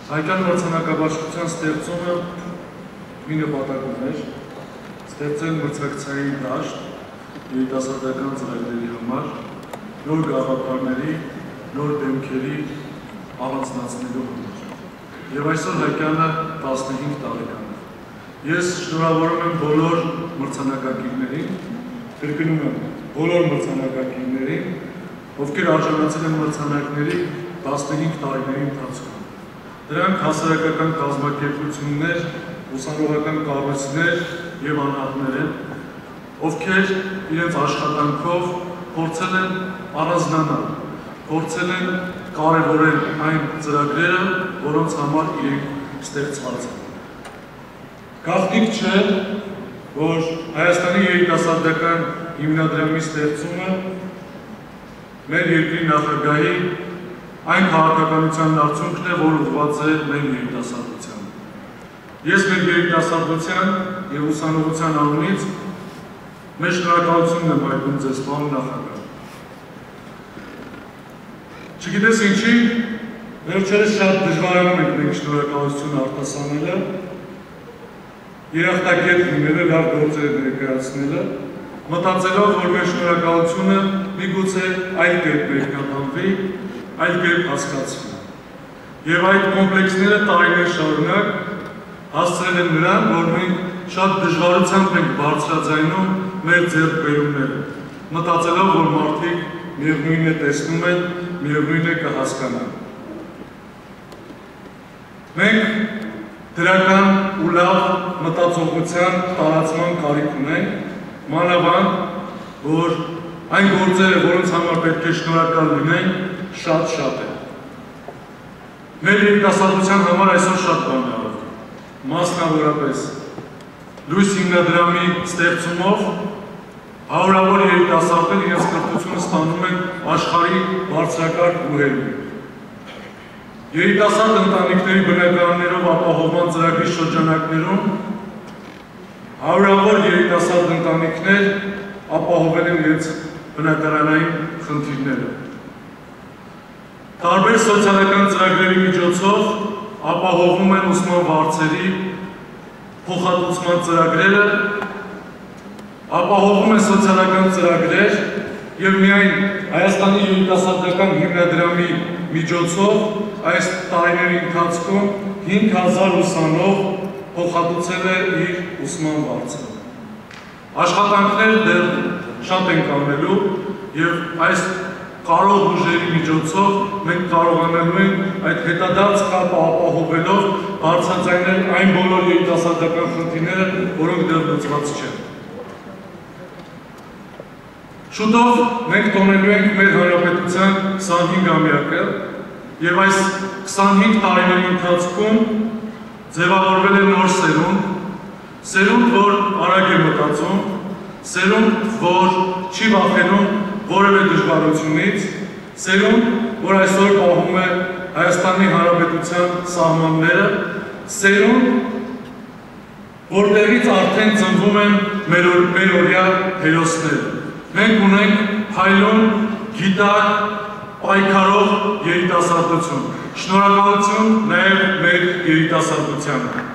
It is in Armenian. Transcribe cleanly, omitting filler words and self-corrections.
Հայկական մրցանակաբաշխության ստեղծումը մի նպատակ ուներ, ստեղծել մրցակցային դաշտ երիտասարդական ծրագրերի համար, նոր գաղափարների, նոր դեմքերի առանձնացնելու համար։ Եվ այսօր Հայկյանը 15 տարեկան է։ Ես շնորհավորում եմ բոլոր մրցանակակիրներին, կրկնում եմ բոլոր մրցանակակիրներին, ովքեր արժանացել են մրցանակների 15 տարիների ընթացքում։ Դրանք հասարակական կազմակերպություններ, ուսանողական կառույցներ և անհատներ են, ովքեր իրենց աշխատանքով փորձել են առանձնանալ, փորձել են կարևորել այն ծրագրերը, որոնց համար իրենք ստեղծված են։ Գաղտնիք չէ, որ Հայաստանի երիտասարդական հիմնադրամի ստեղծումը մեր երկրի նախագահի այն քաղաքականության արդյունքն է, որ ուղղված է մեր երիտասարդությանը։ Ես մեր երիտասարդության և ուսանողության անունից մեր շնորհակալությունն եմ հայտնում ձեզ, պարոն նախագահ։ Չգիտես ինչի, վերջերս շատ դժվարանում ենք մենք շնորհակալություն արտասանելը, երախտագետ լինելը, լավ գործեր ներկայացնելը, մտածելով, որ մեր շնորհակալությունը միգուցե այլ կերպ մեկնաբանվի, այլ կերպ հասկացվի։ Եվ այդ կոմպլեքսները տարիներ շարունակ հասցրել են նրան, որ մենք շատ դժվարությամբ ենք բարձրաձայնում մեր ձեռքբերումները, մտածելով, որ մարդիկ միևնույն է տեսնում են, միևնույն է կհասկանան։ Մենք դրական ու լավ մտածողության տարածման կարիք ունենք, մանավանդ, որ այն գործերը, որոնց համար պետք է շնորհակալ լինենք, շատ է։ Մեր երիտասարդության համար այսօր շատ բան է արվում, մասնավորապես լույս հիմնադրամի ստեղծումով հարյուրավոր երիտասարդներ իրենց կրթությունը ստանում են աշխարհի բարձրակարգ ուղերձում։ Երիտասարդ ընտանիքների բնակարաններով ապահովման ծրագրի շրջանակներում հարյուրավոր երիտասարդ ընտանիքներ ապահովել են իրենց բնակարանային խնդիրները։ Տարբեր սոցիալական ծրագրերի միջոցով ապահովում են ուսման վարձերի փոխհատուցման ծրագրերը, ապահովում են սոցիալական ծրագրեր և միայն Հայաստանի երիտասարդական հիմնադրամի միջոցով այս տարիների ընթացքում 5000 ուսանող փոխհատուցել է իր ուսման վարձը։ Աշխատանքներ դեռ շատ են կանելու և այս կարող ուժերի միջոցով մենք կարողանալու ենք այդ հետադարձ կապը ապահովելով բարձրաձայնել այն բոլոր երիտասարդական խնդիրները, որոնք դեռ լուծված չեն։ Շուտով մենք տոնելու ենք մեր հանրապետության 25-ամյակը և այս 25 տարիների ընթացքում ձևավորվել է նոր սերունդ, որ արագ է մտածում, սերունդ, որ չի վախենում որևէ դժվարությունից, սերունդ, որ այսօր պահում է Հայաստանի Հանրապետության սահմանները, սերունդ, որտեղից արդեն ծնվում են մերօրյա հերոսները։ Մենք ունենք փայլուն, գիտակ, պայքարող երիտասարդություն։ Շնորհակալություն նաև մեր երիտասարդությանը։